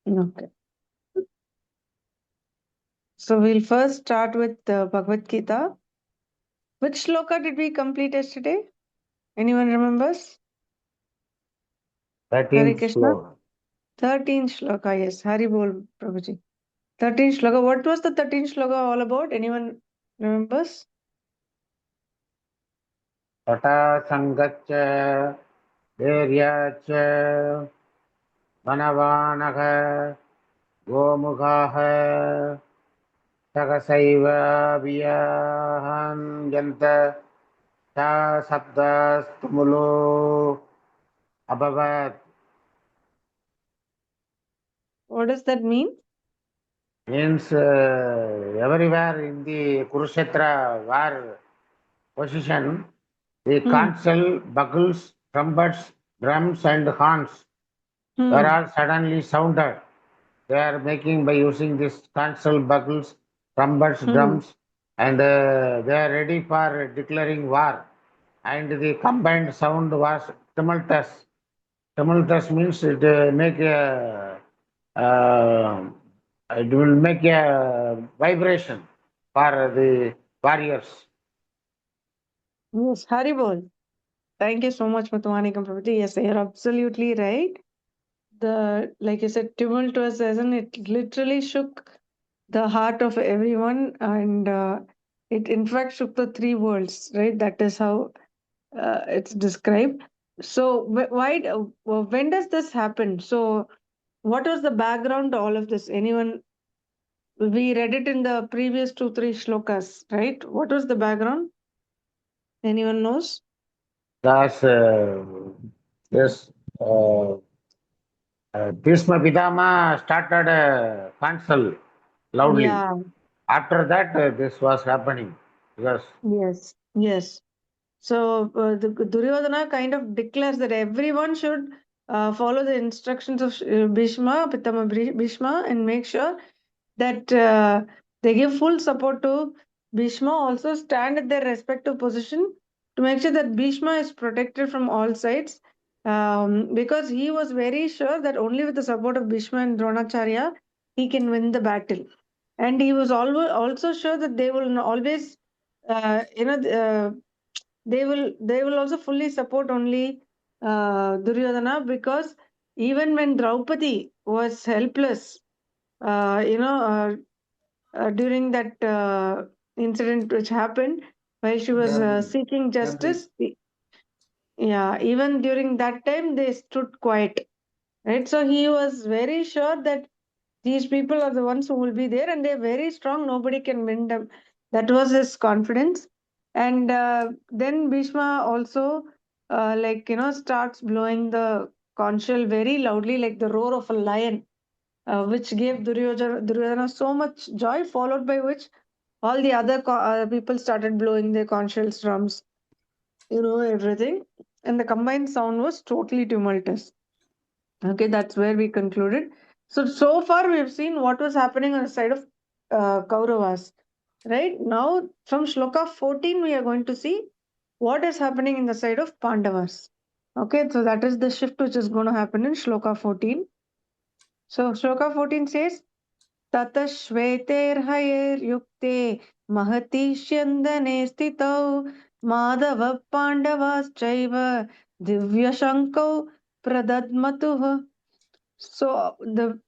Okay. So we'll first start with Bhagavad Gita. Which shloka did we complete yesterday? Anyone remembers? Hare 13th Krishna. floor. 13th shloka, yes. Hari Bol, Prabhuji. 13th shloka. What was the 13th shloka all about? Anyone remembers? Tata Sangaccha, Deryacha, Vanavanaha, Gomugaha, Takasaiva, Viyahan, Janta, Ta Sabdas, Tumulo, Abhavat. What does that mean? Means everywhere in the Kurukshetra war position, the Hmm. council, buckles, trumpets, drums, and horns were Hmm. all suddenly sounded. They are making by using this council, buckles, trumpets, Hmm. drums, and they are ready for declaring war. And the combined sound was tumultuous. Tumultuous means uh, it will make a vibration for the warriors. Yes, Hari Bol. Thank you so much, Mathumanikam Prabhuji. Yes, you're absolutely right. The, like you said, tumultuous, as in it literally shook the heart of everyone, and it in fact shook the three worlds, right? That is how it's described. So, when does this happen? So, what was the background to all of this? Anyone? We read it in the previous two, three shlokas, right? What was the background? Anyone knows? Thus, yes, uh, Bhishma Pitama started a council loudly. Yeah, After that, this was happening. Yes. yes, yes. So the Duryodhana kind of declares that everyone should follow the instructions of Bhishma, Pitama Bhishma, and make sure that they give full support to Bhishma. Also stand at their respective position to make sure that Bhishma is protected from all sides. Because he was very sure that only with the support of Bhishma and Dronacharya he can win the battle, and he was always also sure that they will always, they will also fully support only Duryodhana, because even when Draupadi was helpless, during that incident which happened while she was seeking justice, yeah, even during that time they stood quiet, right? So he was very sure that these people are the ones who will be there, and they're very strong. Nobody can win them. That was his confidence. And then Bhishma also, starts blowing the conch shell very loudly, like the roar of a lion, which gave Duryodhana so much joy, followed by which all the other people started blowing their conch shells, drums, everything. And the combined sound was totally tumultuous. Okay, that's where we concluded. So far we've seen what was happening on the side of Kauravas. Right now, from Shloka 14, we are going to see what is happening in the side of Pandavas. Okay, so that is the shift which is going to happen in Shloka 14. So Shloka 14 says, Tata Shveter Yukte Mahati Shyandane Stitau Madhava Pandavas Chaiva Divya Shankau Pradadmatuha. So the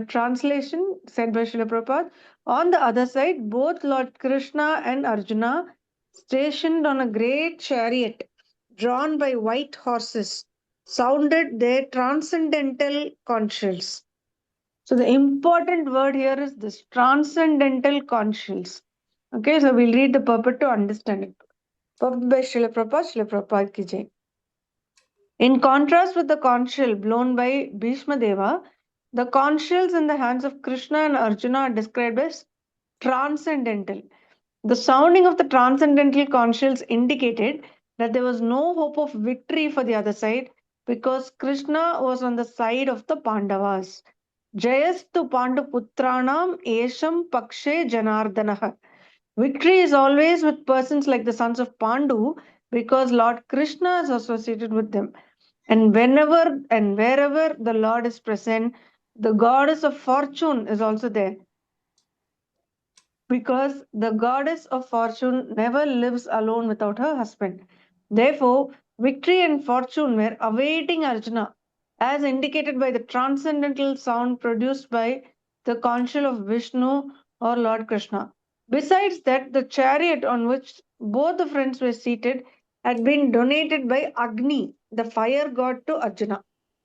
translation said by Srila Prabhupada, on the other side, both Lord Krishna and Arjuna, stationed on a great chariot drawn by white horses, sounded their transcendental conch. So the important word here is this transcendental conscience. Okay, so we'll read the purport to understand it. Purport by Srila Prabhupada ki jai. In contrast with the conch shell blown by Bhishma Deva, the conch shells in the hands of Krishna and Arjuna are described as transcendental. The sounding of the transcendental conch shells indicated that there was no hope of victory for the other side, because Krishna was on the side of the Pandavas. Jayastu Panduputranam Esham Pakshe Janardanaha. Victory is always with persons like the sons of Pandu, because Lord Krishna is associated with them. And whenever and wherever the Lord is present, The goddess of fortune is also there, because the goddess of fortune never lives alone without her husband. Therefore, victory and fortune were awaiting Arjuna, as indicated by the transcendental sound produced by the conch of Vishnu or Lord Krishna. Besides that, the chariot on which both the friends were seated had been donated by Agni, the fire god, to Arjuna.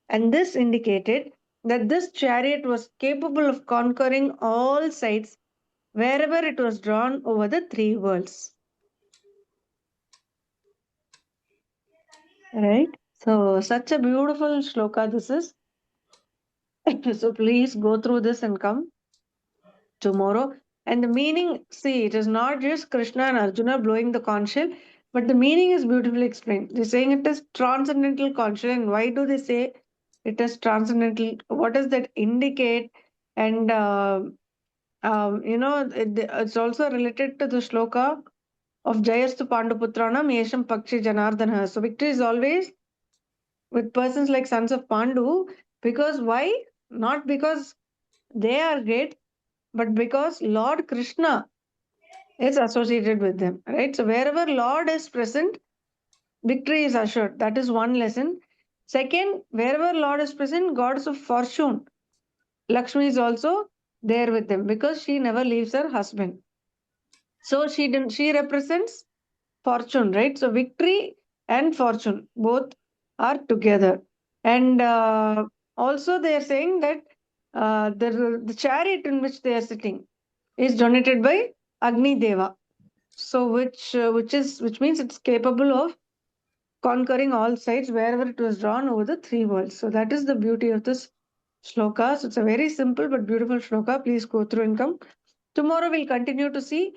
And this indicated that this chariot was capable of conquering all sides wherever it was drawn over the three worlds. Right? So, such a beautiful shloka this is. So, please go through this and come tomorrow. And the meaning, see, it is not just Krishna and Arjuna blowing the conch shell, but the meaning is beautifully explained. They're saying it is transcendental conch shell. And why do they say it is transcendental? What does that indicate? And, it's also related to the shloka of Jayastu Panduputranam Yesham Pakshi Janardana. So victory is always with persons like sons of Pandu. Because why? Not because they are great, but because Lord Krishna is associated with them. Right? So wherever Lord is present, victory is assured. That is one lesson. Second, wherever Lord is present, goddess of fortune, Lakshmi is also there with them because she never leaves her husband. So she represents fortune, right? So victory and fortune both are together. And also they are saying that the chariot in which they are sitting is donated by Agni Deva. So which means it's capable of conquering all sides wherever it was drawn over the three worlds. So that is the beauty of this shloka. So it's a very simple but beautiful shloka. Please go through and come. Tomorrow we'll continue to see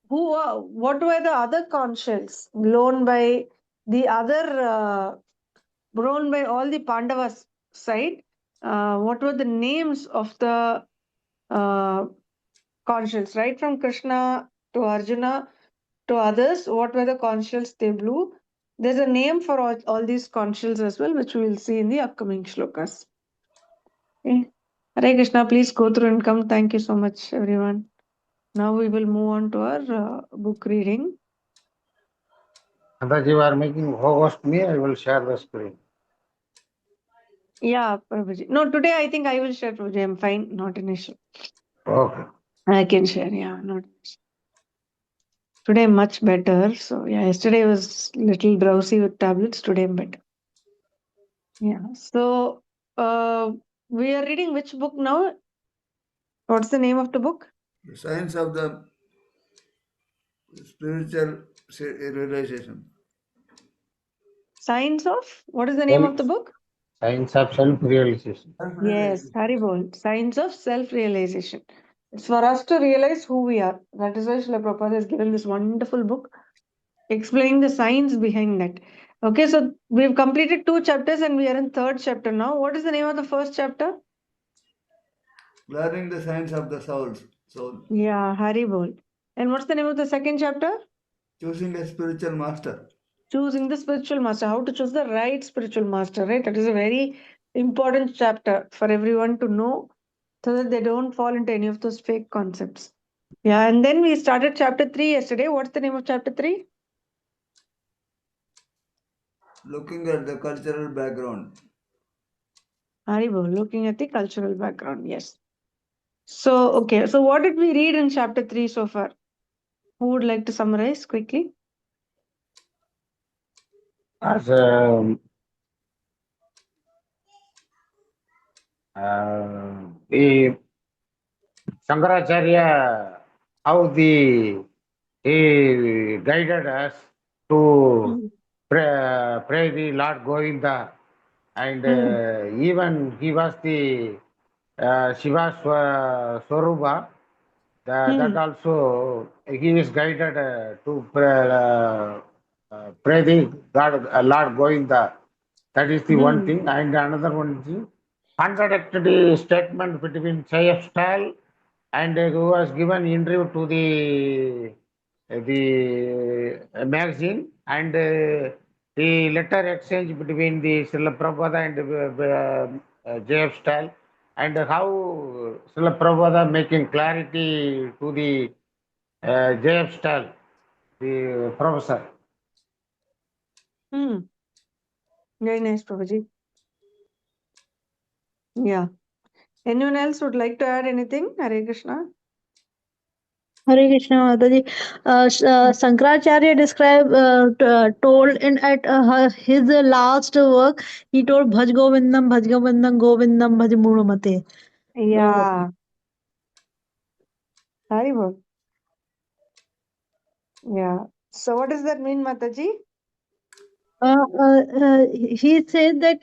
what were the other conch shells blown by all the Pandavas side? What were the names of the uh, conch shells? Right from Krishna to Arjuna to others, what were the conch shells they blew? There's a name for all these conch shells as well, which we will see in the upcoming shlokas. Okay. Hare Krishna, please go through and come. Thank you so much, everyone. Now we will move on to our book reading. Mataji, you are making host me, I will share the screen. Yeah, Prabhuji. No, today I think I will share, Prabhuji. I'm fine, not an issue. Okay. I can share, yeah, not an issue. Today I'm much better. So yeah, yesterday I was little drowsy with tablets. Today I'm better. Yeah. So we are reading which book now? What's the name of the book? The science of the spiritual realization. Science of, what is the name of Self, the book? science of self-realization. Yes, Self-realization. Haribol. Science of self-realization. It's for us to realize who we are. That is why Srila Prabhupada has given this wonderful book explaining the science behind that. Okay, so we've completed 2 chapters and we are in third chapter now. What is the name of the first chapter? Learning the science of the soul. Yeah, Haribol. And what's the name of the second chapter? Choosing a spiritual master. Choosing the spiritual master. How to choose the right spiritual master, right? That is a very important chapter for everyone to know so that they don't fall into any of those fake concepts. Yeah, and then we started chapter 3 yesterday. What's the name of chapter 3? Looking at the cultural background. Haribol, looking at the cultural background. Yes. So, okay. So, what did we read in chapter 3 so far? Who would like to summarize quickly? As the Shankaracharya, how he guided us to Hmm. pray the Lord Govinda, and Hmm. even he was the Shiva Swarupa. That Hmm. also he is guided to pray the God, Lord Govinda. That is the one Hmm. thing. And another one is contradictory statement between Chayef style and who was given interview to the magazine, and the letter exchange between the Srila Prabhupada and JF style, and how Srila Prabhupada making clarity to the JF style, the professor. Hmm. Very nice, Prabhuji. Yeah. Anyone else would like to add anything? Hare Krishna. Hare Krishna Mataji. Shankaracharya told in at his last work, he told Bhaj Govindam, Govindam, Bhaj Murmate. So, Yeah. Haribol. Yeah. So what does that mean, Mataji? he said that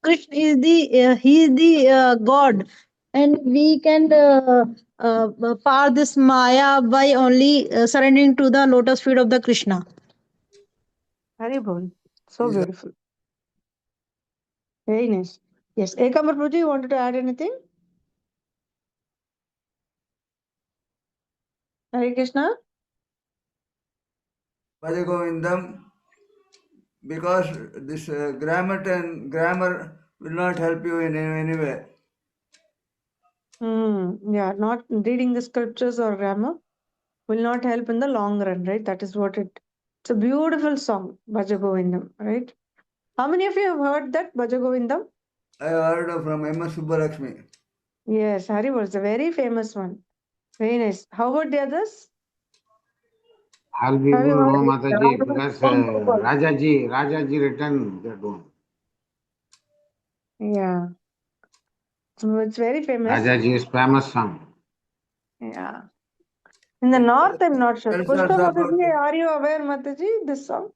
Krishna is he is the God, and we can par this Maya by only surrendering to the lotus feet of the Krishna. Haribol. So Is beautiful. Very nice. Yes. Ekamar Prabhuji, you wanted to add anything? Hare Krishna. Bhaja Govindam, because this grammar will not help you in any way. Yeah. Not reading the scriptures or grammar will not help in the long run, right? That is what it's a beautiful song, Bhaja Govindam, right? How many of you have heard that Bhaja Govindam? I heard from M.S. Subbalakshmi. Yes, Hari was a very famous one. Very nice. How about the others? All Have people you heard know it? Mataji because Rajaji written that one. Yeah. So it's very famous. Rajaji's famous song. Yeah. In the It north, I'm not sure. tells us Pushpa about Mataji, are you aware, Mataji, this song?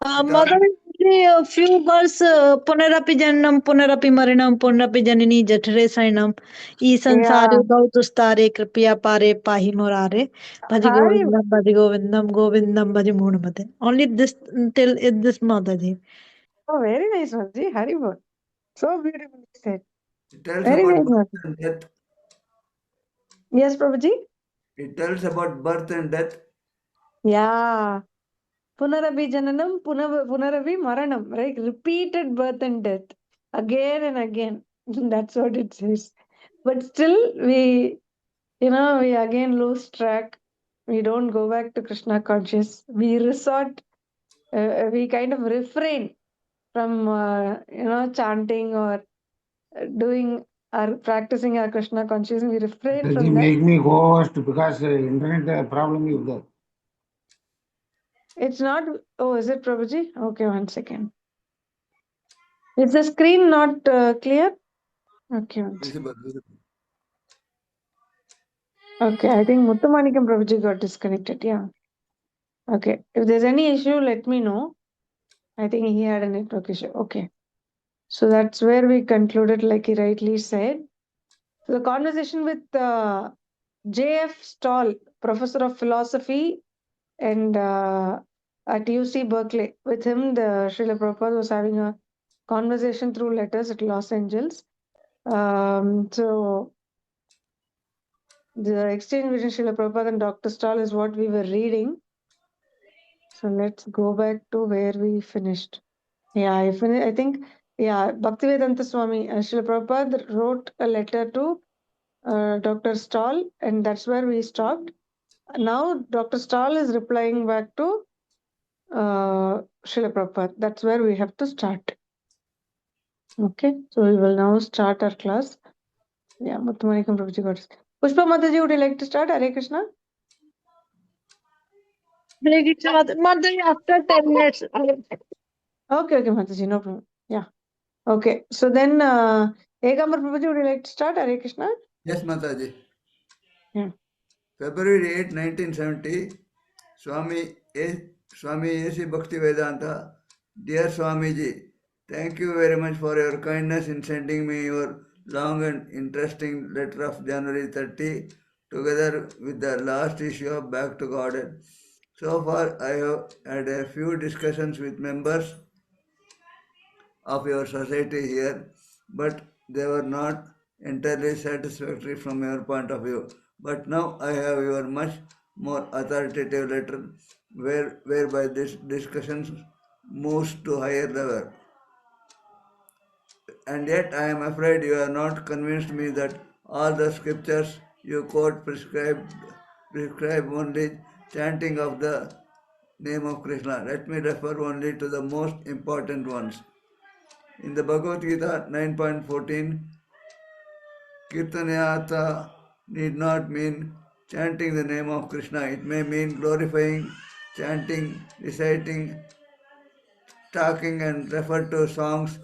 it all, Mother, a few verse Punarapi Janam, Punarapi Marinam, Punarapi Janini, Jatre Sainam, E Yeah. Sansare, Bautustare, Kripya Pare, Pahi Morare, Bhaji Hari. Govindam, Bhaji Govindam, Govindam, Bhaji Murnamate. Only this till this Mataji. Oh, very nice, Mataji. Hari. So beautifully said. it tells Very about nice, birth Mataji. and death. Yes, Prabhuji? It tells about birth and death. Yeah. Punarabi Jananam, Punarabi Maranam, right? Repeated birth and death. Again and again. That's what it says. But still, we again lose track. We don't go back to Krishna conscious. We kind of refrain from, chanting or doing or practicing our Krishna consciousness. We refrain Mataji from that. make me host because internet problem is there. It's not, oh, is it Prabhuji? Okay, one second. Is the screen not clear? Okay, one second. Visible. Okay, I think Muthumanikam Prabhuji got disconnected. Yeah. Okay. If there's any issue, let me know. I think he had a network issue. Okay. So that's where we concluded, like he rightly said. So the conversation with J.F. Stall, professor of philosophy and at UC Berkeley. With him, the Srila Prabhupada was having a conversation through letters at Los Angeles. So the exchange between Srila Prabhupada and Dr. Stall is what we were reading. So let's go back to where we finished. Yeah, I think, yeah, Bhaktivedanta Swami, Srila Prabhupada wrote a letter to Dr. Stall, and that's where we stopped. Now, Dr. Stall is replying back to Srila Prabhupada. That's where we have to start. Okay, so we will now start our class. Yeah, Muthumanikam Prabhuji got it. Pushpa Mataji, would you like to start? Hare Krishna? Hare Krishna Mataji, after 10 minutes. Okay, Mataji, no problem. Yeah. Okay, so then Ekambar Prabhuji, would you like to start? Hare Krishna? Yes, Mataji. Yeah. February 8, 1970, Swami Swami A.C. Bhaktivedanta, dear Swamiji, thank you very much for your kindness in sending me your long and interesting letter of January 30, together with the last issue of Back to Garden. So far, I have had a few discussions with members of your society here, but they were not entirely satisfactory from your point of view. But now I have your much more authoritative letter whereby this discussion moves to higher level. and yet I am afraid you have not convinced me that all the scriptures you quote prescribe only chanting of the name of Krishna. Let me refer only to the most important ones. In the Bhagavad Gita 9.14, Kirtanayata need not mean chanting the name of Krishna. It may mean glorifying, chanting, reciting, talking, and refer to songs,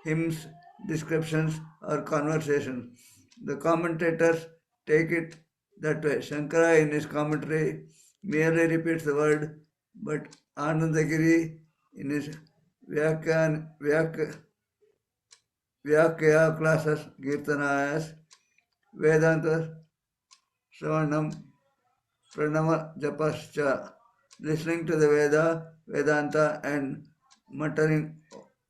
hymns, descriptions, or conversations. The commentators take it that way. Shankara in his commentary merely repeats the word, but Anandagiri in his Vyakya classes Kirtanayas, Vedanta Shravanam Pranama Japascha, listening to the Vedanta, and muttering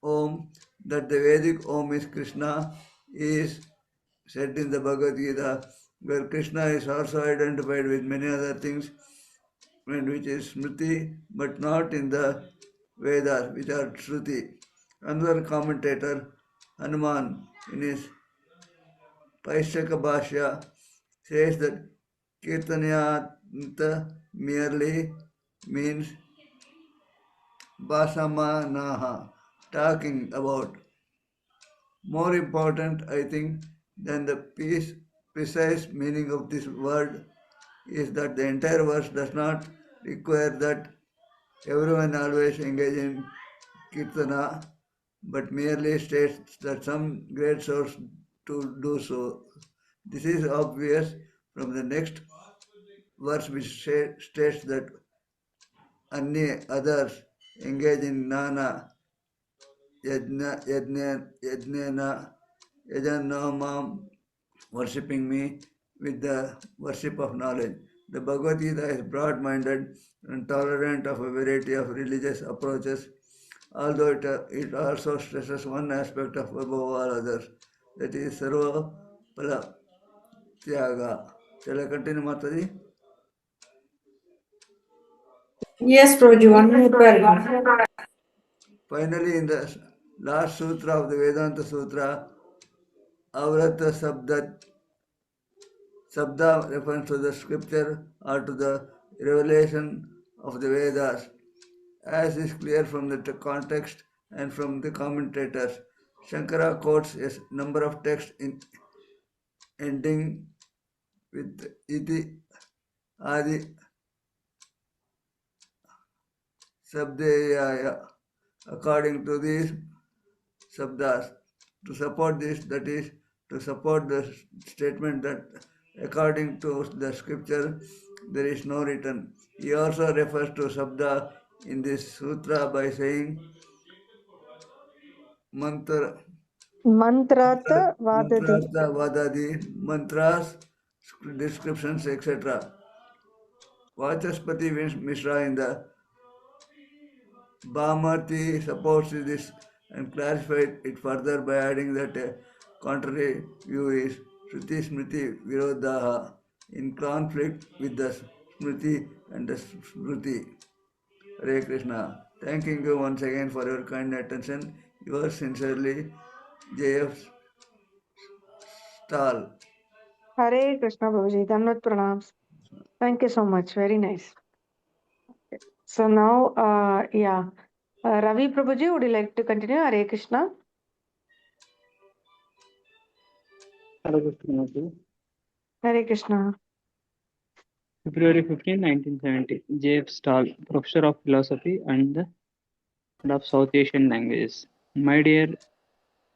Om, that the Vedic Om is Krishna, is said in the Bhagavad Gita, where Krishna is also identified with many other things, and which is Smriti, but not in the Vedas, which are Shruti. Another commentator, Hanuman, in his Paishaka Bhashya, says that Kirtanayanta merely means Basamanaha, talking about. More important, I think, than the precise meaning of this word is that the entire verse does not require that everyone always engage in Kirtana, but merely states that some great source to do so. This is obvious from the next verse, which states that others engage in nana yajnana yajanamam, worshipping me with the worship of knowledge. The Bhagavad Gita is broad-minded and tolerant of a variety of religious approaches, although it also stresses one aspect of above all others, that is sarva pala tyaga. Shall I continue, Mataji? Yes, Prabhuji, one more paragraph. Finally, in the last sutra of the Vedanta Sutra, Avrata Sabda refers to the scripture or to the revelation of the Vedas, as is clear from the context and from the commentators. Shankara quotes a number of texts ending with iti adi sabdeyaya. According to these sabdas, to support this, that is, to support the statement that according to the scripture there is no written. He also refers to sabda in this sutra by saying mantra Mantrata vadati. mantrartha vadadi, mantras, descriptions, etc. Vachaspati Mishra in the Bhamarti supports this and clarified it further by adding that a contrary view is Shruti Smriti Virodhaha, in conflict with the Smriti and the Smriti. Hare Krishna. Thanking you once again for your kind attention. Yours sincerely, J.F. Stahl. Hare Krishna Babuji. Dhanvat pranams. Thank you so much. Very nice. So now, Ravi Prabhuji, would you like to continue? Hare Krishna. Hello, Krishna. Hare Krishna. February 15, 1970. J.F. Stahl, Professor of Philosophy and of South Asian Languages. My dear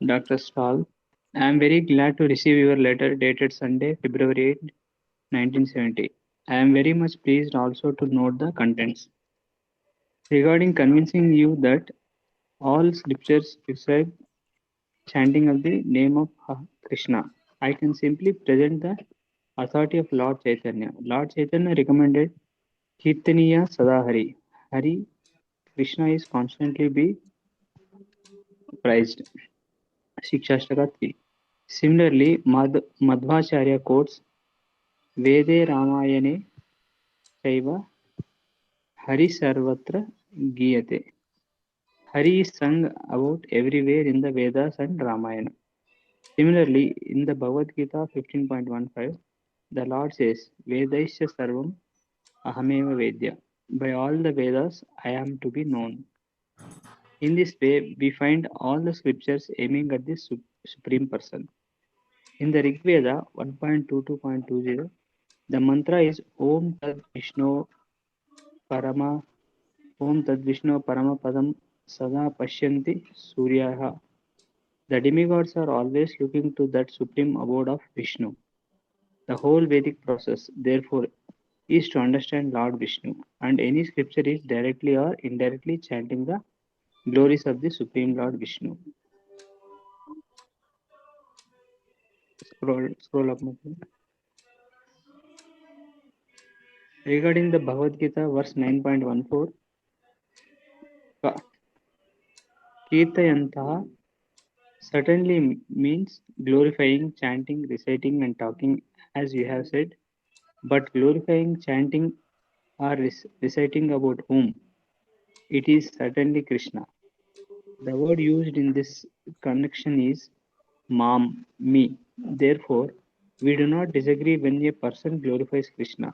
Dr. Stahl, I am very glad to receive your letter dated Sunday, February 8, 1970. I am very much pleased also to note the contents. Regarding convincing you that all scriptures prescribe chanting of the name of Krishna, I can simply present the authority of Lord Chaitanya. Lord Chaitanya recommended Kirtaniya Sadahari. Hari Krishna is constantly be praised. Shikshashtaka 3. Similarly, Madhvacharya quotes Vede Ramayane Chaiva Hari Sarvatra Giyate. Hari is sung about everywhere in the Vedas and Ramayana. Similarly, in the Bhagavad Gita 15.15, the Lord says, Vedaisya sarvam ahameva vedya. By all the Vedas, I am to be known. In this way, we find all the scriptures aiming at the Supreme Person. In the Rig Veda 1.22.20, the mantra is Om Tad Vishnu Parama Om Tad Vishnu Parama Padam Sada Pashyanti Suryaha. The demigods are always looking to that supreme abode of Vishnu. The whole Vedic process, therefore, is to understand Lord Vishnu, and any scripture is directly or indirectly chanting the glories of the Supreme Lord Vishnu. Scroll up. Regarding the Bhagavad Gita, verse 9.14, Kirtayantaha certainly means glorifying, chanting, reciting, and talking, as you have said, but glorifying, chanting, or reciting about whom? It is certainly Krishna. The word used in this connection is Mam, me. Therefore, we do not disagree when a person glorifies Krishna,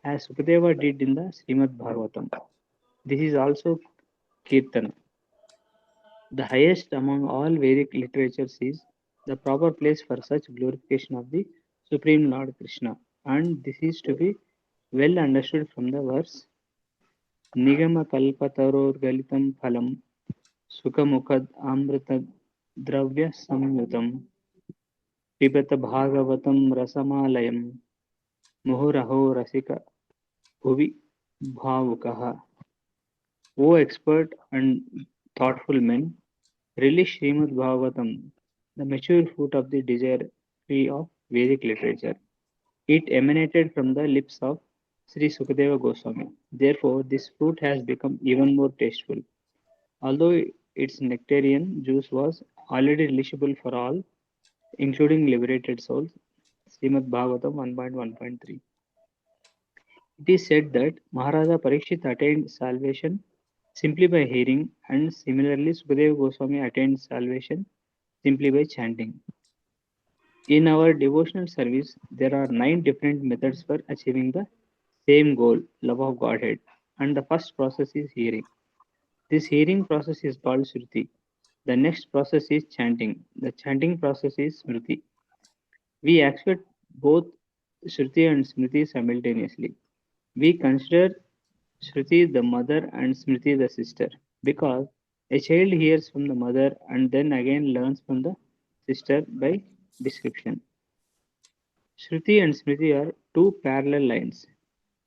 as Sukadeva did in the Srimad Bhagavatam. This is also Kirtana. The highest among all Vedic literatures is the proper place for such glorification of the Supreme Lord Krishna, and this is to be well understood from the verse Nigama kalpataror galitam phalam sukhamukad amrita dravya samyutam पिबत भागवतं रसमालयं मुहुरहो रसिक भुवि भावुकः. O expert and thoughtful men, relish Srimad Bhagavatam, the mature fruit of the desire tree of Vedic literature. It emanated from the lips of Sri Sukadeva Goswami. Therefore, this fruit has become even more tasteful. Although its nectarian juice was already relishable for all, including liberated souls, Srimad Bhagavatam 1.1.3. It is said that Maharaja Parikshit attained salvation simply by hearing, and similarly Sukadeva Goswami attained salvation simply by chanting. In our devotional service, there are 9 different methods for achieving the same goal, love of Godhead, and the first process is hearing. This hearing process is called Shruti. The next process is chanting. The chanting process is Smriti. We accept both Shruti and Smriti simultaneously. We consider Shruti the mother and Smriti the sister, because a child hears from the mother and then again learns from the sister by description. Shruti and Smriti are two parallel lines.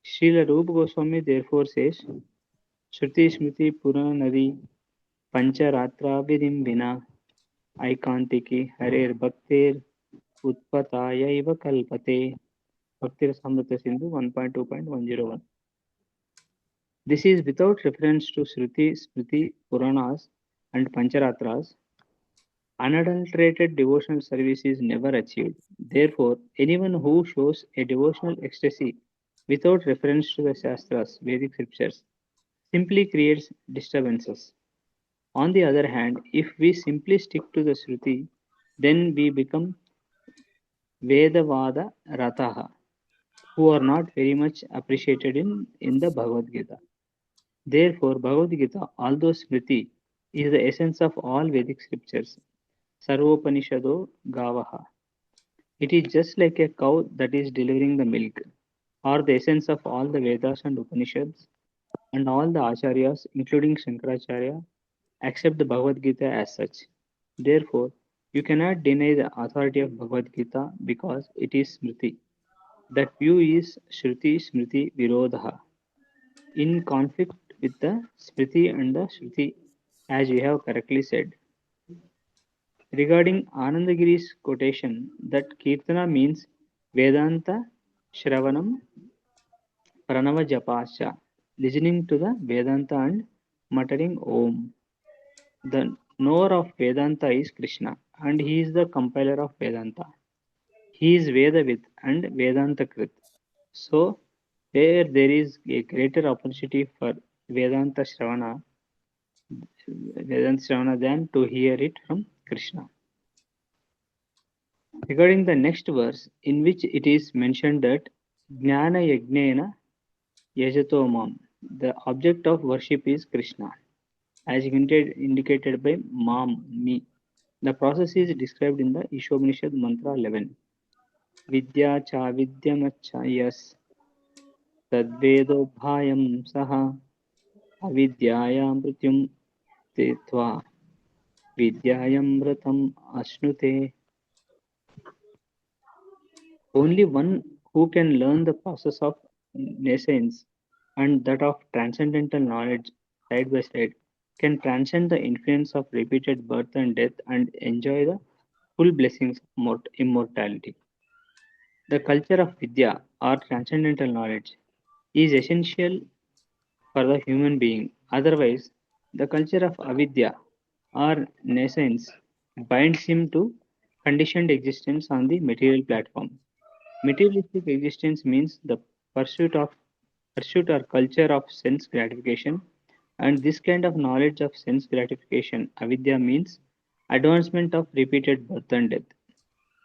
Srila Rupa Goswami therefore says, Shruti Smriti Puranadi Pancha Ratra Vina Aikantiki Harer Bhaktir Utpataya Iva Kalpate. Bhakti Rasamrita Sindhu 1.2.101. This is without reference to Shruti, Smriti, Puranas, and Pancharatras. Unadulterated devotional service is never achieved. Therefore, anyone who shows a devotional ecstasy without reference to the Shastras, Vedic scriptures, simply creates disturbances. On the other hand, if we simply stick to the Shruti, then we become Vedavada Rataha, who are not very much appreciated in the Bhagavad Gita. Therefore, Bhagavad Gita, although Smriti, is the essence of all Vedic scriptures. Sarvopanishado Gavaha. It is just like a cow that is delivering the milk, or the essence of all the Vedas and Upanishads, and all the Acharyas, including Shankaracharya, accept the Bhagavad Gita as such. Therefore, you cannot deny the authority of Bhagavad Gita because it is Smriti. That view is Shruti Smriti Virodha, in conflict with the Smriti and the Shruti, as we have correctly said. Regarding Anandagiri's quotation that Kirtana means Vedanta Shravanam Pranava Japasya, listening to the Vedanta and muttering Om. The knower of Vedanta is Krishna, and he is the compiler of Vedanta. He is Vedavid and Vedanta Krit. So, where there is a greater opportunity for Vedanta Shravana, Vedanta Shravana than to hear it from Krishna. Regarding the next verse, in which it is mentioned that Jnana Yagnena Yajato Mam, the object of worship is Krishna, as indicated by Mam, me. The process is described in the Ishopanishad Mantra 11. Vidya cha vidyamacha yas tadvedobhayam saha avidyayam mrityum tetva vidyayam mritam ashnute. Only one who can learn the process of nescience and that of transcendental knowledge side by side can transcend the influence of repeated birth and death and enjoy the full blessings of immortality. The culture of Vidya or transcendental knowledge is essential for the human being. Otherwise, the culture of Avidya or nescience binds him to conditioned existence on the material platform. Materialistic existence means the pursuit of pursuit or culture of sense gratification, and this kind of knowledge of sense gratification, avidya, means advancement of repeated birth and death.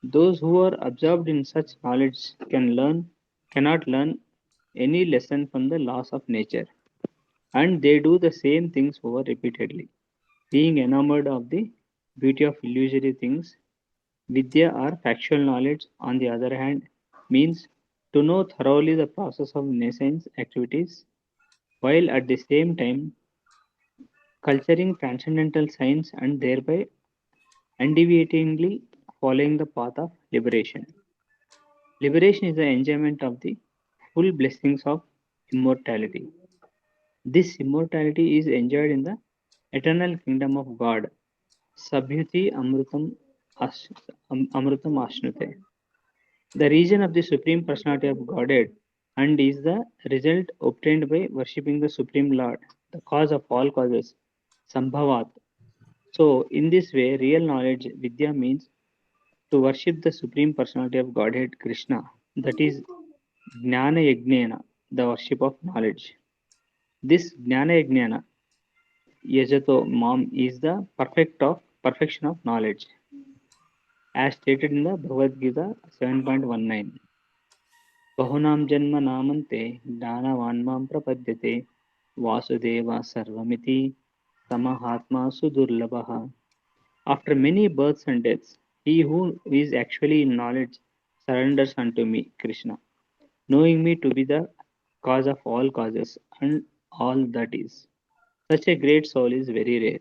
Those who are absorbed in such knowledge cannot learn any lesson from the laws of nature, and they do the same things over repeatedly. Being enamored of the beauty of illusory things, Vidya or factual knowledge, on the other hand, means to know thoroughly the process of nascent activities while at the same time culturing transcendental science and thereby undeviatingly following the path of liberation. Liberation is the enjoyment of the full blessings of immortality. This immortality is enjoyed in the eternal kingdom of God. Sabhyuti Amrutam Ashnute. The region of the Supreme Personality of Godhead and is the result obtained by worshipping the Supreme Lord, the cause of all causes, Sambhavat. So, in this way, real knowledge, Vidya, means to worship the Supreme Personality of Godhead, Krishna, that is Jnana Yajnana, the worship of knowledge. This Jnana Yajnana, Yajato Mam, is the perfection of knowledge, as stated in the Bhagavad Gita 7.19. बहुनां जन्मनामन्ते ज्ञानवान् मां प्रपद्यते वासुदेवा सर्वमिति समाहात्मा सुदुर्लभः. After many births and deaths, he who is actually in knowledge surrenders unto me, Krishna, knowing me to be the cause of all causes and all that is. Such a great soul is very rare.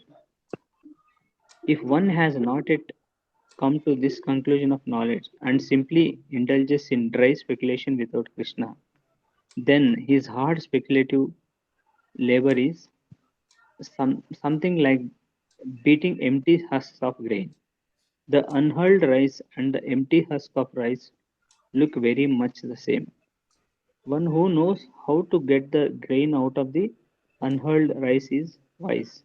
If one has not yet come to this conclusion of knowledge and simply indulges in dry speculation without Krishna, then his hard speculative labor is something like beating empty husks of grain. The unhulled rice and the empty husk of rice look very much the same. One who knows how to get the grain out of the unhulled rice is wise,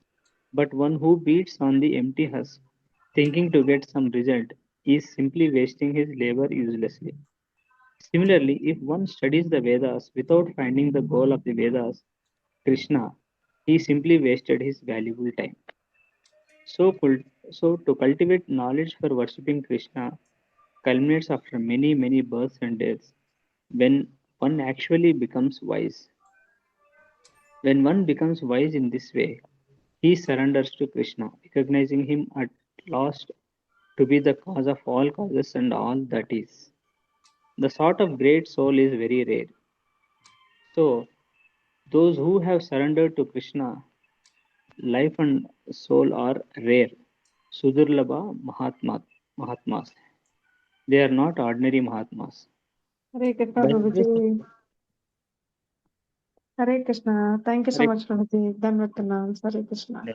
but one who beats on the empty husk, thinking to get some result, is simply wasting his labor uselessly. Similarly, if one studies the Vedas without finding the goal of the Vedas, Krishna, he simply wasted his valuable time. So, so to cultivate knowledge for worshipping Krishna culminates after many, many births and deaths when one actually becomes wise. When one becomes wise in this way, he surrenders to Krishna, recognizing him at last to be the cause of all causes and all that is. The sort of great soul is very rare. So, those who have surrendered to Krishna, life and soul are rare. Sudurlabha Mahatmas. They are not ordinary Mahatmas. Hare Krishna, By the grace of Prabhuji. Hare Krishna. Thank you so Hare much, Prabhuji. Done with the names. Hare Krishna. Krishna.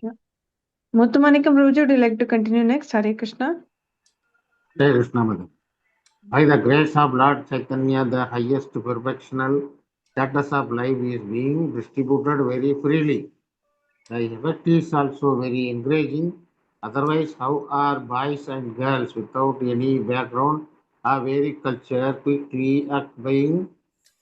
Yeah. Muthumanikam Prabhuji, would you like to continue next? Hare Krishna. Hey Krishna Mother. By the grace of Lord Chaitanya, the highest perfectional status of life is being distributed very freely. The effect is also very encouraging. Otherwise, how are boys and girls without any background or very culture quickly acquiring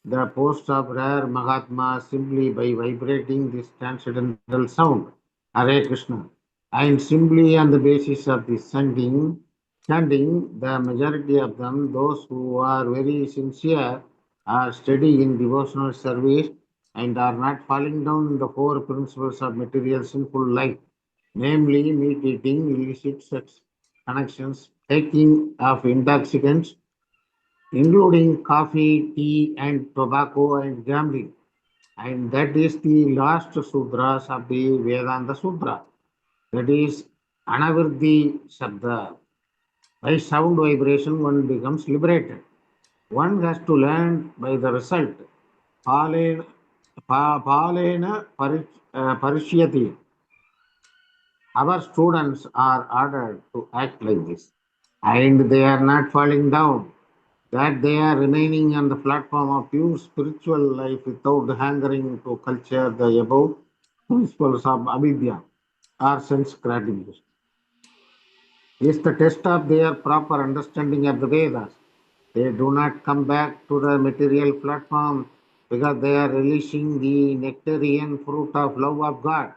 the post of rare Mahatma simply by vibrating this transcendental sound, Hare Krishna. And simply on the basis of this chanting, the majority of them, those who are very sincere, are steady in devotional service and are not falling down in the four principles of material sinful life, namely meat eating, illicit sex connections, taking of intoxicants, including coffee, tea, and tobacco and gambling. And that is the last sutras of the Vedanta Sutra. That is Anavirdi Shabda. By sound vibration, one becomes liberated. One has to learn by the result. Palena, palena parishyati. Our students are ordered to act like this. And they are not falling down. That they are remaining on the platform of pure spiritual life without hangering to culture the above principles of avidya or sense gratification. Is the test of their proper understanding of the Vedas. They do not come back to the material platform because they are relishing the nectarian fruit of love of God.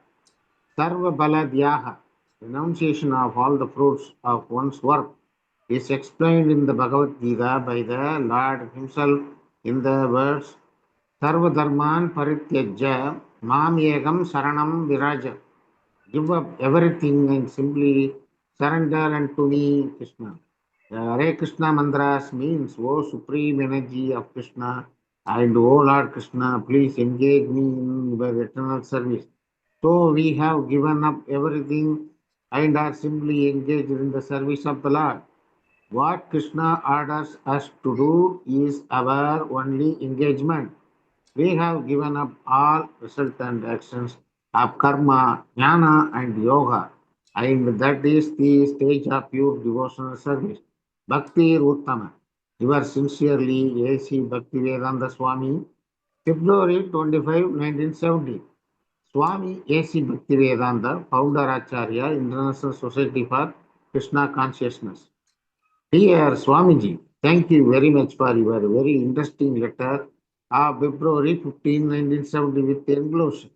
Sarva Baladhyaha, renunciation of all the fruits of one's work, is explained in the Bhagavad Gita by the Lord Himself in the words Sarva Dharman Parityajya Mam Yegam Saranam Viraja. Give up everything and simply surrender unto me, Krishna. The Hare Krishna mantras means, O Supreme Energy of Krishna and O Lord Krishna, please engage me in your eternal service. So we have given up everything and are simply engaged in the service of the Lord. What Krishna orders us to do is our only engagement. We have given up all resultant actions of karma, jnana, and yoga, and that is the stage of pure devotional service. Bhakti Uttama. Yours sincerely, A.C. Bhaktivedanta Swami, February 25, 1970. Swami A.C. Bhaktivedanta, Founder Acharya, International Society for Krishna Consciousness. Dear Swamiji, thank you very much for your very interesting letter of February 15, 1970 with enclosure.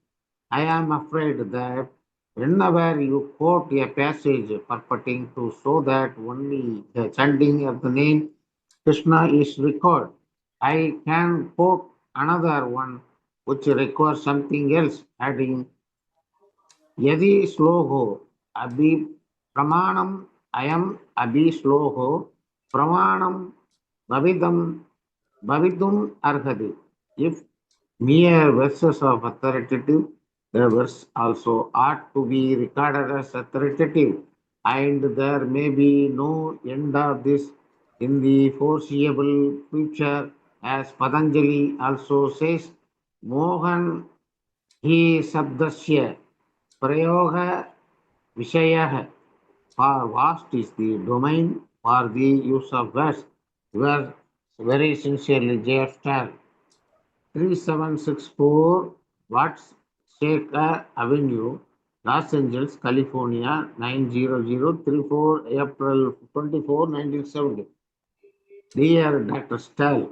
I am afraid that whenever you quote a passage purporting to show that only the chanting of the name Krishna is required, I can quote another one which requires something else, adding यदि श्लोको अभि प्रमाणम अयम अभि श्लोको प्रमाणम भवितम भवितुम अर्हति. If mere verses of authoritative, the verse also ought to be regarded as authoritative, and there may be no end of this in the foreseeable future, as Patanjali also says, Mohan hi sabdasya प्रयोग विषय for vast is the domain for the use of words. Yours very sincerely, J.F. Star. 3764 Watts Shaker Avenue, Los Angeles, California, 90034, April 24, 1970. Dear Dr. Stahl,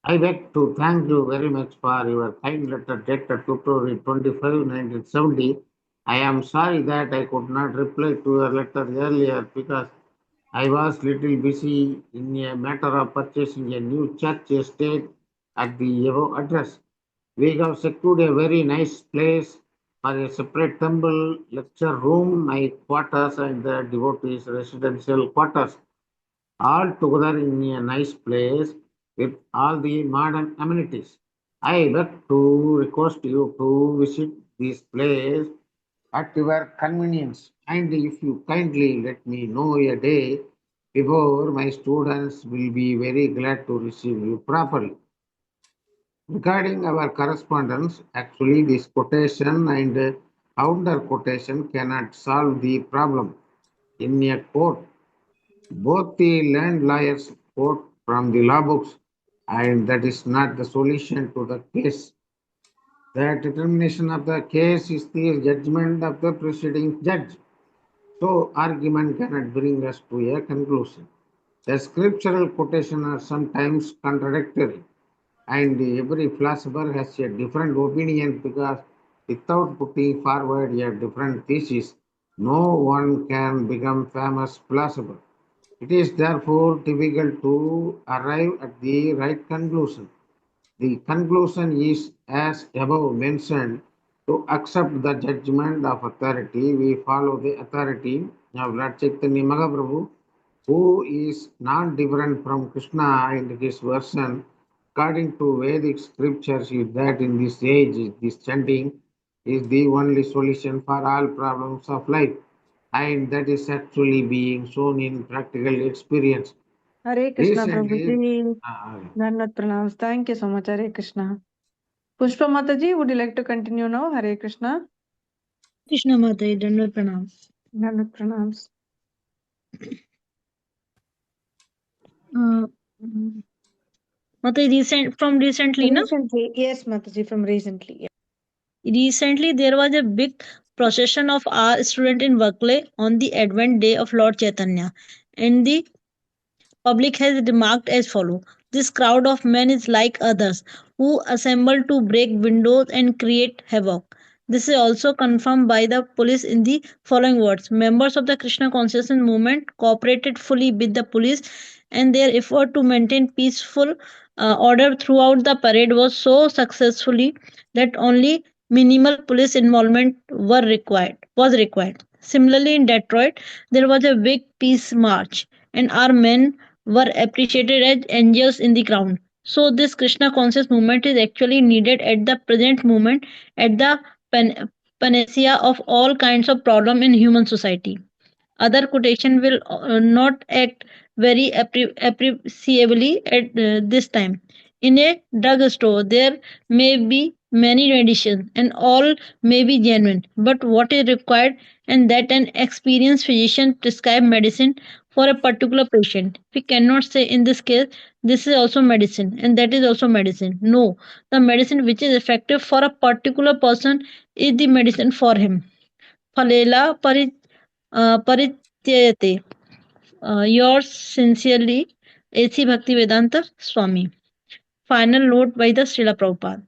I beg to thank you very much for your kind letter dated February 25, 1970. I am sorry that I could not reply to your letter earlier because I was little busy in a matter of purchasing a new church estate at the above address. We have secured a very nice place for a separate temple, lecture room, my quarters, and the devotees' residential quarters, all together in a nice place with all the modern amenities. I beg to request you to visit this place at your convenience, and if you kindly let me know a day before, my students will be very glad to receive you properly. Regarding our correspondence, actually this quotation and counter quotation cannot solve the problem. In a court, both the land lawyers quote from the law books, and that is not the solution to the case. The determination of the case is the judgment of the preceding judge. So, argument cannot bring us to a conclusion. The scriptural quotations are sometimes contradictory, and every philosopher has a different opinion because without putting forward a different thesis, no one can become famous philosopher. It is therefore difficult to arrive at the right conclusion. The conclusion is, as above mentioned, to accept the judgment of authority. We follow the authority of Lord Chaitanya Mahaprabhu, who is not different from Krishna in his version. According to Vedic scriptures, is that in this age, this chanting is the only solution for all problems of life, and that is actually being shown in practical experience. Hare Krishna, Recently, Prabhuji. Dhanvat pranams. Thank you so much. Hare Krishna. Pushpa Mataji, would you like to continue now? Hare Krishna. Krishna Mataji, Dandavat Pranam. Dhanvat pranams. Uh, Mataji, from recently, na? Recently, yes, Mataji, from recently. Recently, there was a big procession of our student in Berkeley on the Advent Day of Lord Chaitanya, and the public has remarked as follows: this crowd of men is like others who assemble to break windows and create havoc. This is also confirmed by the police in the following words: members of the Krishna consciousness movement cooperated fully with the police, and their effort to maintain peaceful order throughout the parade was so successfully that only minimal police involvement was required. Similarly, in Detroit, there was a big peace march, and our men were appreciated as angels in the ground. So this Krishna conscious movement is actually needed at the present moment at the panacea of all kinds of problem in human society. Other quotation will not act very appreciably at this time. In a drugstore, there may be many medicines and all may be genuine, but what is required and that an experienced physician prescribe medicine for a particular patient. We cannot say in this case this is also medicine and that is also medicine. No, the medicine which is effective for a particular person is the medicine for him. Phalela परित्ययते. Yours sincerely, A.C. Bhaktivedanta Swami. Final note by the Srila Prabhupada.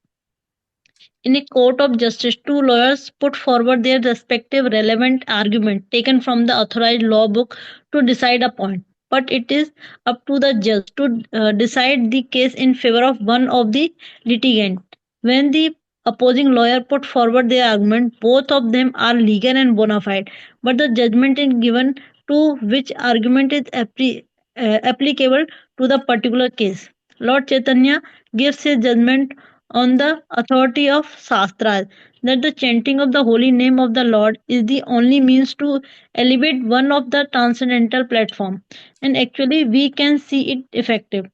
In a court of justice, two lawyers put forward their respective relevant argument taken from the authorized law book to decide a point. But it is up to the judge to decide the case in favor of one of the litigant. When the opposing lawyer put forward their argument, both of them are legal and bona fide, but the judgment is given to which argument is applicable to the particular case. Lord Chaitanya gives his judgment on the authority of Shastras that the chanting of the holy name of the Lord is the only means to elevate one of the transcendental platform, and actually we can see it effective.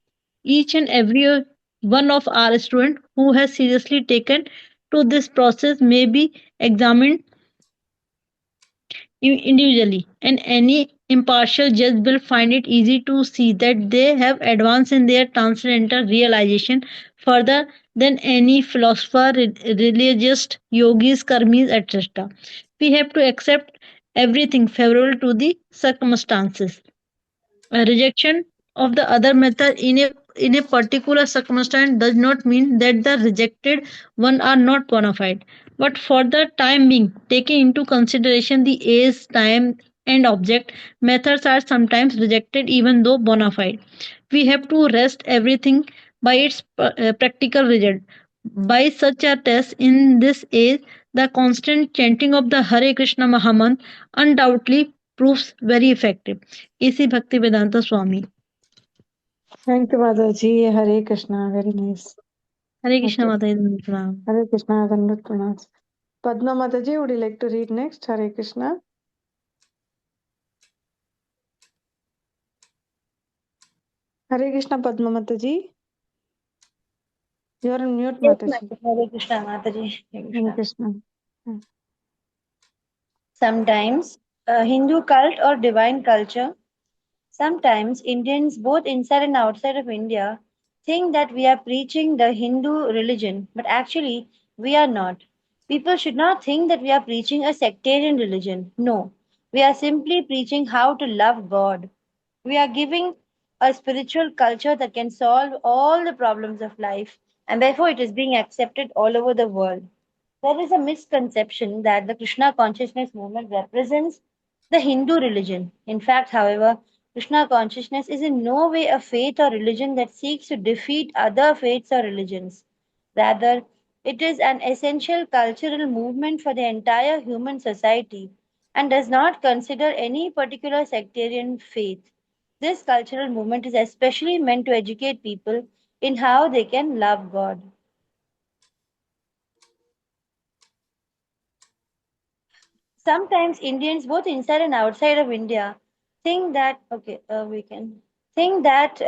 Each and every one of our students who has seriously taken to this process may be examined individually, and any impartial judge will find it easy to see that they have advanced in their transcendental realization further than any philosopher, religious, yogis, karmis, etc. We have to accept everything favorable to the circumstances. A rejection of the other method in a particular circumstance does not mean that the rejected one are not bona fide. But for the time being, taking into consideration the age, time, and object, methods are sometimes rejected even though bona fide. We have to rest everything by its practical result. By such a test in this age, the constant chanting of the Hare Krishna Mahamant undoubtedly proves very effective. A.C. Bhaktivedanta Swami. Thank you, Mataji. Hare Krishna. Very nice. Hare Krishna Okay. Mataji. Hare Krishna. Dhanvat pranams. Padma Mataji, would you like to read next? Hare Krishna. Hare Krishna, Padma Mataji. You are on mute, Yes, Mataji. Hare Krishna, Mataji. Hare Hare Krishna. Krishna. Sometimes a Hindu cult or divine culture, sometimes Indians, both inside and outside of India, think that we are preaching the Hindu religion, but actually we are not. People should not think that we are preaching a sectarian religion. No, we are simply preaching how to love God. We are giving a spiritual culture that can solve all the problems of life and therefore it is being accepted all over the world. There is a misconception that the Krishna consciousness movement represents the Hindu religion. In fact, however, Krishna consciousness is in no way a faith or religion that seeks to defeat other faiths or religions. Rather, it is an essential cultural movement for the entire human society and does not consider any particular sectarian faith. This cultural movement is especially meant to educate people in how they can love God. Sometimes Indians, both inside and outside of India, think that we can think that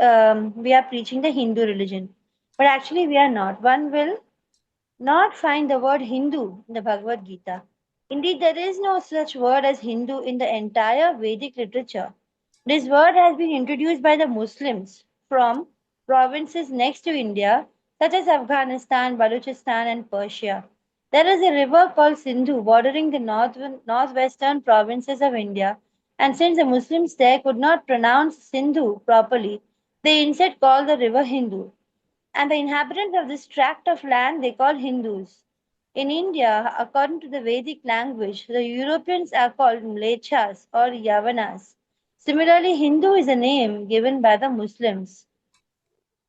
we are preaching the Hindu religion, but actually we are not. One will not find the word Hindu in the Bhagavad Gita. Indeed, there is no such word as Hindu in the entire Vedic literature. This word has been introduced by the Muslims from provinces next to India, such as Afghanistan, Balochistan, and Persia. There is a river called Sindhu bordering the northwestern provinces of India, and since the Muslims there could not pronounce Sindhu properly, they instead called the river Hindu, and the inhabitants of this tract of land they call Hindus. In India, according to the Vedic language, the Europeans are called Mlechas or Yavanas. Similarly, Hindu is a name given by the Muslims.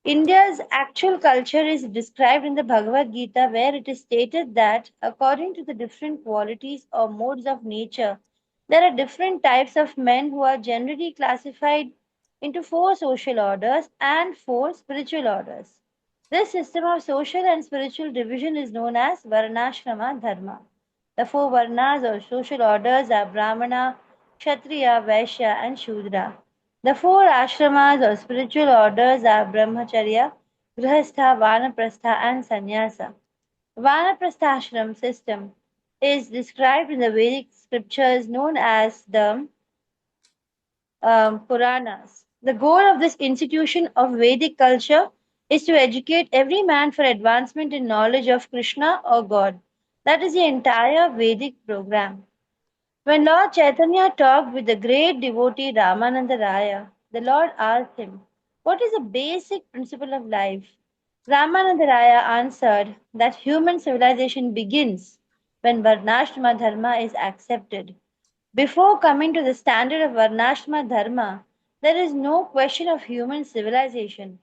India's actual culture is described in the Bhagavad Gita, where it is stated that according to the different qualities or modes of nature, there are different types of men who are generally classified into four social orders and four spiritual orders. This system of social and spiritual division is known as Varnashrama Dharma. The four Varnas or social orders are Brahmana, Kshatriya, Vaishya, and Shudra. The four ashramas or spiritual orders are Brahmacharya, Grihastha, Vanaprastha, and Sannyasa. Vanaprastha ashram system is described in the Vedic scriptures known as the Puranas. The goal of this institution of Vedic culture is to educate every man for advancement in knowledge of Krishna or God. That is the entire Vedic program. When Lord Chaitanya talked with the great devotee Ramananda Raya, the Lord asked him, "What is the basic principle of life?" Ramananda Raya answered that human civilization begins when Varnashrama Dharma is accepted. Before coming to the standard of Varnashrama Dharma, there is no question of human civilization.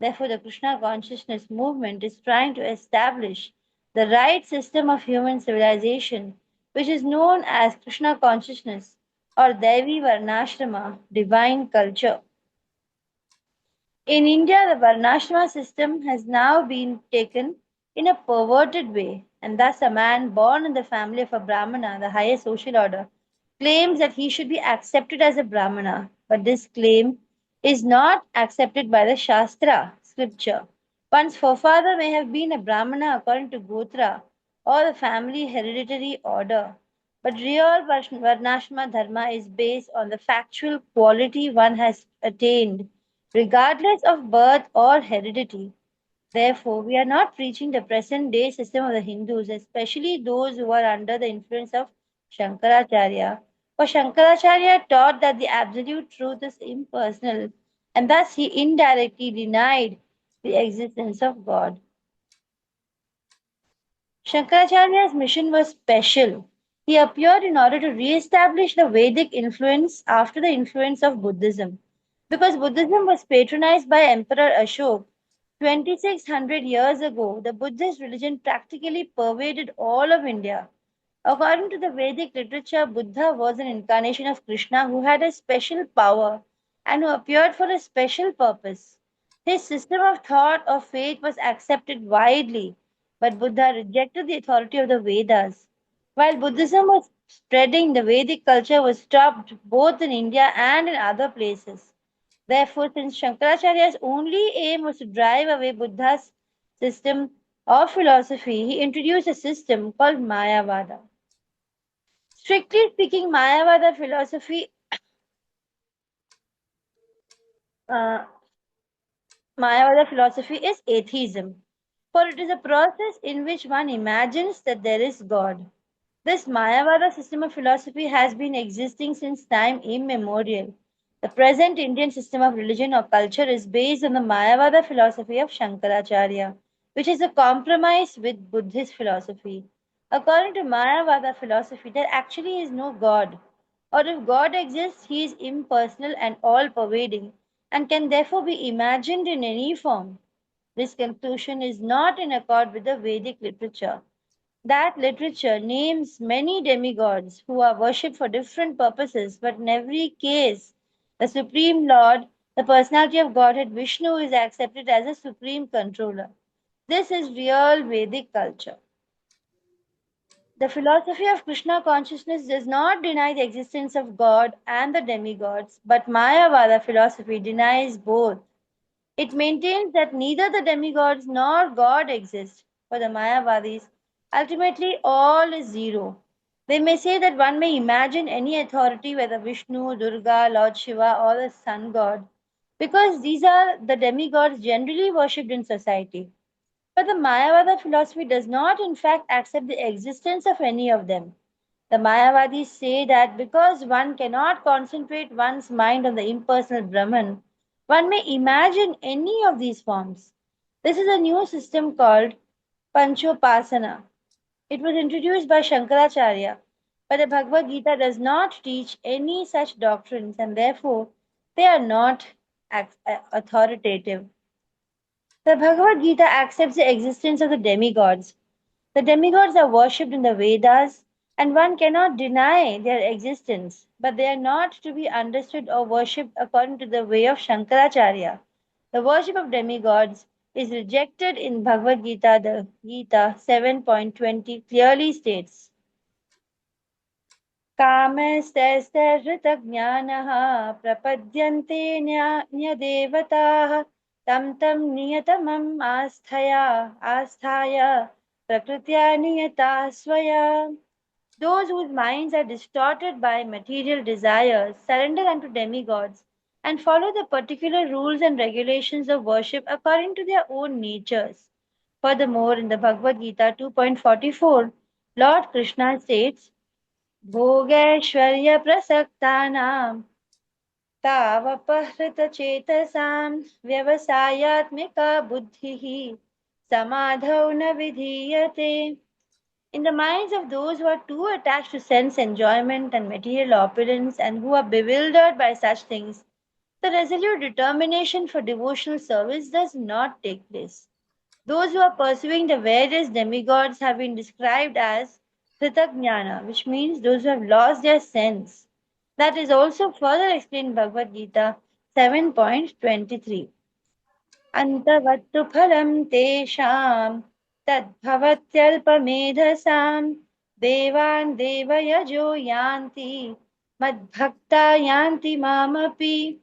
Therefore, the Krishna consciousness movement is trying to establish the right system of human civilization, which is known as Krishna consciousness or Devi Varnashrama, divine culture. In India, the Varnashrama system has now been taken in a perverted way, and thus a man born in the family of a Brahmana, the highest social order, claims that he should be accepted as a Brahmana. But this claim is not accepted by the Shastra, scripture. One's forefather may have been a Brahmana according to Gotra or the family hereditary order. But real Varnashrama Dharma is based on the factual quality one has attained regardless of birth or heredity. Therefore, we are not preaching the present day system of the Hindus, especially those who are under the influence of Shankaracharya. For Shankaracharya taught that the absolute truth is impersonal, and thus he indirectly denied the existence of God. Shankaracharya's mission was special. He appeared in order to re-establish the Vedic influence after the influence of Buddhism. Because Buddhism was patronized by Emperor Ashok 2600 years ago, the Buddhist religion practically pervaded all of India. According to the Vedic literature, Buddha was an incarnation of Krishna who had a special power and who appeared for a special purpose. His system of thought or faith was accepted widely, but Buddha rejected the authority of the Vedas. While Buddhism was spreading, the Vedic culture was stopped both in India and in other places. Therefore, since Shankaracharya's only aim was to drive away Buddha's system of philosophy, he introduced a system called Mayavada. Strictly speaking, uh, Mayavada philosophy is atheism, for it is a process in which one imagines that there is God. This Mayavada system of philosophy has been existing since time immemorial. The present Indian system of religion or culture is based on the Mayavada philosophy of Shankaracharya, which is a compromise with Buddhist philosophy. According to Mayavada philosophy, there actually is no God. Or if God exists, he is impersonal and all pervading and can therefore be imagined in any form. This conclusion is not in accord with the Vedic literature. That literature names many demigods who are worshipped for different purposes, but in every case, the Supreme Lord, the personality of Godhead Vishnu, is accepted as a supreme controller. This is real Vedic culture. The philosophy of Krishna consciousness does not deny the existence of God and the demigods, but Mayavada philosophy denies both. It maintains that neither the demigods nor God exist. For the Mayavadis, ultimately all is zero. They may say that one may imagine any authority, whether Vishnu, Durga, Lord Shiva, or the sun god, because these are the demigods generally worshipped in society. But the Mayavada philosophy does not, in fact, accept the existence of any of them. The Mayavadis say that because one cannot concentrate one's mind on the impersonal Brahman, one may imagine any of these forms. This is a new system called Panchopasana. It was introduced by Shankaracharya, but the Bhagavad Gita does not teach any such doctrines and therefore they are not authoritative. The Bhagavad Gita accepts the existence of the demigods. The demigods are worshipped in the Vedas, and one cannot deny their existence, but they are not to be understood or worshipped according to the way of Shankaracharya. The worship of demigods is rejected in Bhagavad Gita. The Gita 7.20 clearly states, कामस्तैस्तहृतज्ञानः प्रपद्यन्ते न्यदेवताः तं तं नियतमम् आस्थाय प्रकृत्या नियता स्वया. Those whose minds are distorted by material desires surrender unto demigods and follow the particular rules and regulations of worship according to their own natures. Furthermore, in the Bhagavad Gita 2.44, Lord Krishna states, भोगैश्वर्यप्रसक्तानां तावपहृतचेतसां व्यवसायात्मिका बुद्धिः समाधौ न विधीयते. In the minds of those who are too attached to sense enjoyment and material opulence and who are bewildered by such things, the resolute determination for devotional service does not take place. Those who are pursuing the various demigods have been described as Kritagnyana, which means those who have lost their sense. That is also further explained in Bhagavad Gita 7.23. अन्तवत्तु फलं तेषां तद्भवत्यल्पमेधसां देवान् देवयजो यान्ति मद्भक्ता यान्ति मामपि.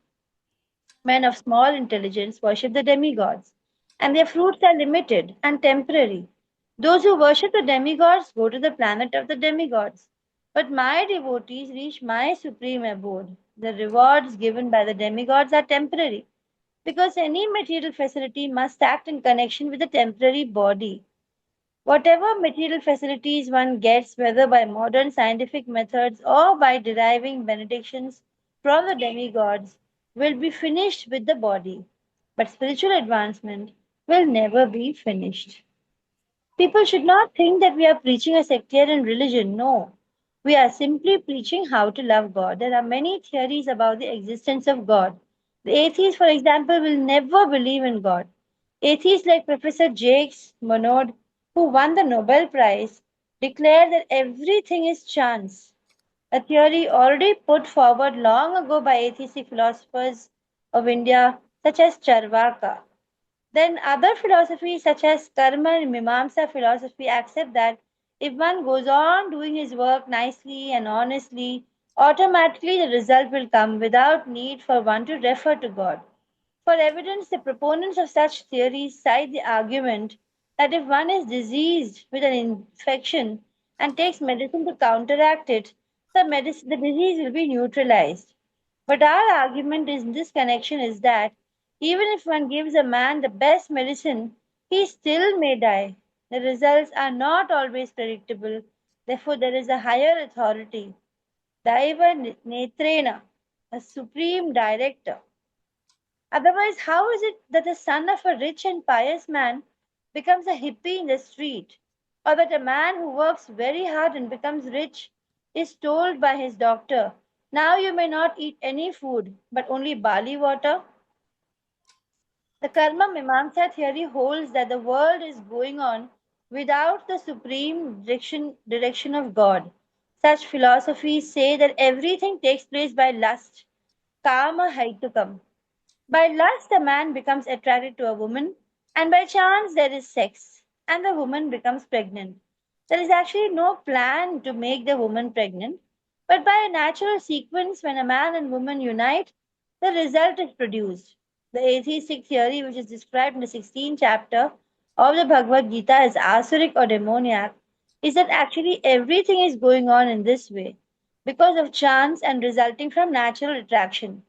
Men of small intelligence worship the demigods, and their fruits are limited and temporary. Those who worship the demigods go to the planet of the demigods. But my devotees reach my supreme abode. The rewards given by the demigods are temporary, because any material facility must act in connection with the temporary body. Whatever material facilities one gets, whether by modern scientific methods or by deriving benedictions from the demigods, will be finished with the body. But spiritual advancement will never be finished. People should not think that we are preaching a sectarian religion. No. We are simply preaching how to love God. There are many theories about the existence of God. The atheist, for example, will never believe in God. Atheists like Professor Jacques Monod, who won the Nobel Prize, declare that everything is chance, a theory already put forward long ago by atheistic philosophers of India, such as Charvaka. Then other philosophies such as Karma and Mimamsa philosophy accept that if one goes on doing his work nicely and honestly, automatically the result will come without need for one to refer to God. For evidence, the proponents of such theories cite the argument that if one is diseased with an infection and takes medicine to counteract it, the disease will be neutralized. But our argument in this connection is that even if one gives a man the best medicine, he still may die. The results are not always predictable. Therefore, there is a higher authority, Daiva Netrena, a supreme director. Otherwise, how is it that the son of a rich and pious man becomes a hippie in the street, or that a man who works very hard and becomes rich is told by his doctor, now you may not eat any food but only barley water. The Karma Mimamsa theory holds that the world is going on without the supreme direction of God. Such philosophies say that everything takes place by lust, kama haitukam. By lust, a man becomes attracted to a woman, and by chance, there is sex, and the woman becomes pregnant. There is actually no plan to make the woman pregnant, but by a natural sequence, when a man and woman unite, the result is produced. The atheistic theory, which is described in the 16th chapter of the Bhagavad Gita as asuric or demoniac, is that actually everything is going on in this way because of chance and resulting from natural attraction.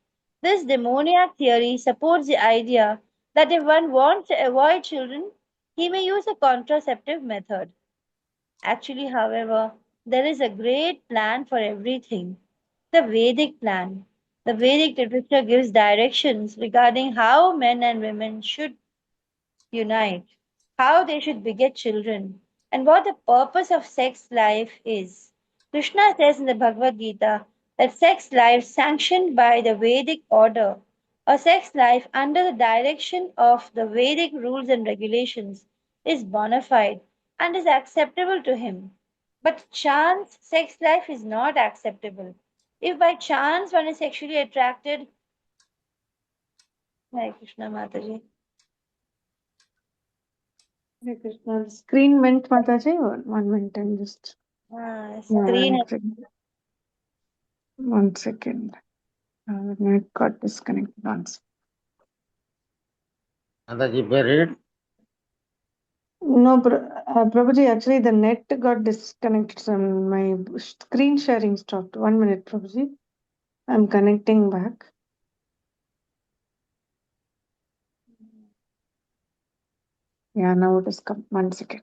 This demoniac theory supports the idea that if one wants to avoid children, he may use a contraceptive method. Actually, however, there is a great plan for everything, the Vedic plan. The Vedic literature gives directions regarding how men and women should unite, how they should beget children, and what the purpose of sex life is. Krishna says in the Bhagavad Gita that sex life sanctioned by the Vedic order, or sex life under the direction of the Vedic rules and regulations, is bona fide and is acceptable to him. But chance sex life is not acceptable. If by chance one is sexually attracted, Hare Krishna Mataji. Hare Krishna. The screen went, Mataji. One minute, I'm just. Yeah, Screen. one second. The net got disconnected once. Mataji buried. No, Prabhuji, actually the net got disconnected. So my screen sharing stopped. 1 minute, Prabhuji. I'm connecting back. Yeah, now it has come. 1 second.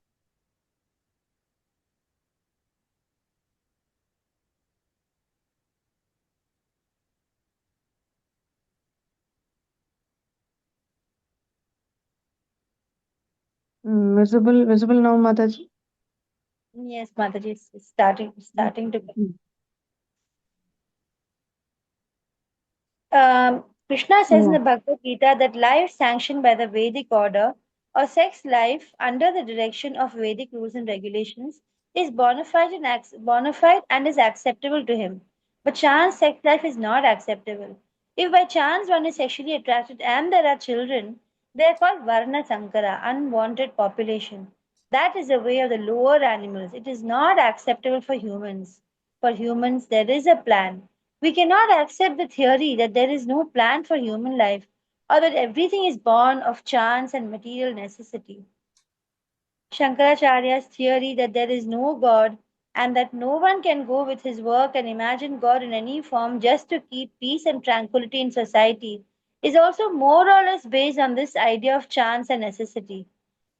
Visible now, Mataji? Yes, Mataji, it's starting to. Mm. Krishna says in Yeah. the Bhagavad Gita that life sanctioned by the Vedic order or sex life under the direction of Vedic rules and regulations is bona fide and is acceptable to him. But chance sex life is not acceptable. If by chance one is sexually attracted and there are children, they are called Varna Sankara, unwanted population. That is the way of the lower animals. It is not acceptable for humans. For humans, there is a plan. We cannot accept the theory that there is no plan for human life or that everything is born of chance and material necessity. Shankaracharya's theory that there is no God and that no one can go with his work and imagine God in any form just to keep peace and tranquility in society is also more or less based on this idea of chance and necessity.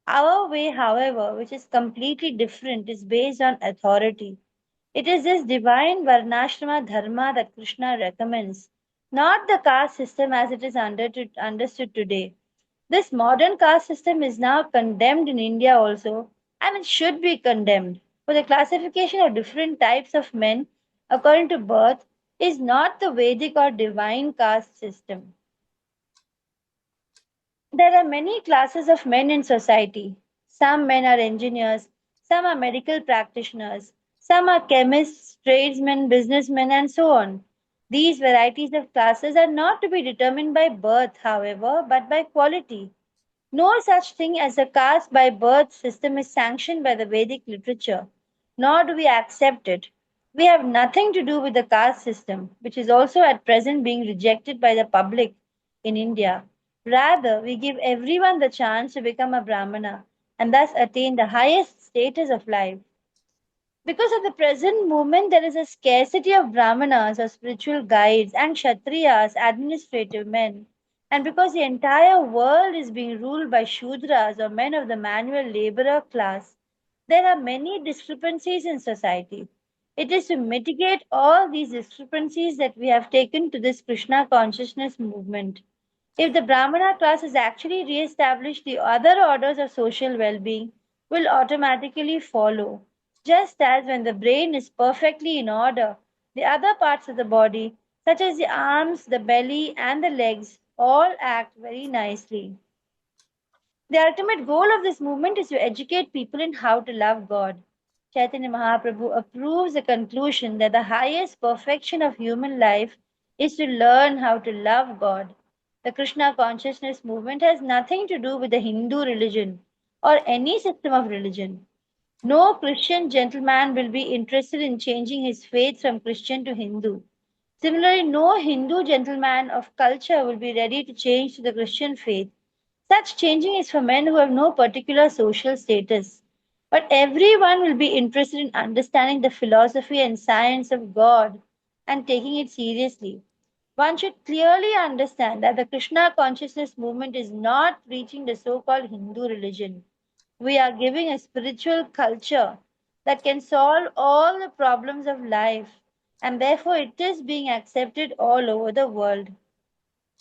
Our way, however, which is completely different, is based on authority. It is this divine Varnashrama dharma that Krishna recommends, not the caste system as it is understood today. This modern caste system is now condemned in India also, and it should be condemned. For the classification of different types of men according to birth is not the Vedic or divine caste system. There are many classes of men in society. Some men are engineers, some are medical practitioners, some are chemists, tradesmen, businessmen, and so on. These varieties of classes are not to be determined by birth, however, but by quality. No such thing as a caste by birth system is sanctioned by the Vedic literature, nor do we accept it. We have nothing to do with the caste system, which is also at present being rejected by the public in India. Rather, we give everyone the chance to become a Brahmana and thus attain the highest status of life. Because at the present moment, there is a scarcity of Brahmanas or spiritual guides and Kshatriyas, administrative men. And because the entire world is being ruled by Shudras or men of the manual laborer class, there are many discrepancies in society. It is to mitigate all these discrepancies that we have taken to this Krishna consciousness movement. If the Brahmana class is actually re-established, the other orders of social well-being will automatically follow. Just as when the brain is perfectly in order, the other parts of the body, such as the arms, the belly, and the legs, all act very nicely. The ultimate goal of this movement is to educate people in how to love God. Chaitanya Mahaprabhu approves the conclusion that the highest perfection of human life is to learn how to love God. The Krishna consciousness movement has nothing to do with the Hindu religion or any system of religion. No Christian gentleman will be interested in changing his faith from Christian to Hindu. Similarly, no Hindu gentleman of culture will be ready to change to the Christian faith. Such changing is for men who have no particular social status. But everyone will be interested in understanding the philosophy and science of God and taking it seriously. One should clearly understand that the Krishna consciousness movement is not preaching the so called Hindu religion. We are giving a spiritual culture that can solve all the problems of life, and therefore it is being accepted all over the world.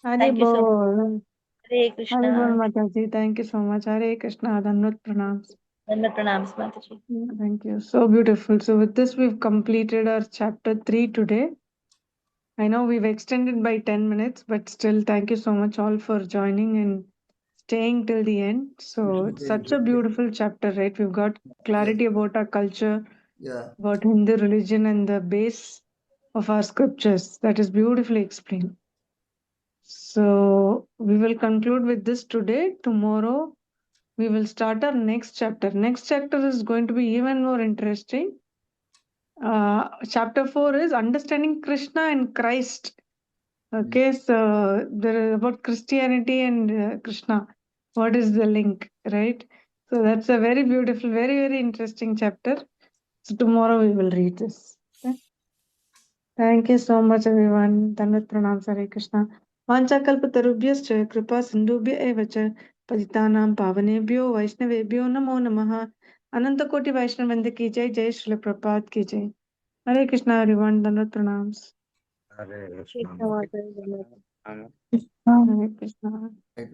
Thank you so much. Haribol. Hare Haribol Krishna. Mataji. Thank you so much. Hare Krishna. Dandavat pranams. Dandavat pranams, Mataji. Yeah, thank you. So beautiful. So with this, we've completed our chapter 3 today. I know we've extended by 10 minutes, but still, thank you so much all for joining and staying till the end. So it's It's such a okay. beautiful chapter, right? We've got Yeah, clarity about our culture, yeah. about Hindu religion and the base of our scriptures. That is beautifully explained. So we will conclude with this today. Tomorrow we will start our next chapter. Next chapter is going to be even more interesting. Chapter 4 is understanding Krishna and Christ. Okay, so there is about Christianity and Krishna. What is the link, right? So that's a very beautiful, very, very interesting chapter. So tomorrow we will read this. Okay? Thank you so much, everyone. Dandavat pranam, Hare Krishna. Vanchakalpatarubhyascha kripa sindhubhya eva cha patitanam pavanebhyo vaishnavebhyo namo namaha. Anantakoti Vaishnavanda ki jai, Jai Srila Prabhupada ki jai. Hare Krishna, everyone. Dandavat pranams. Hare Krishna. Krishna Mataji. Hare Krishna.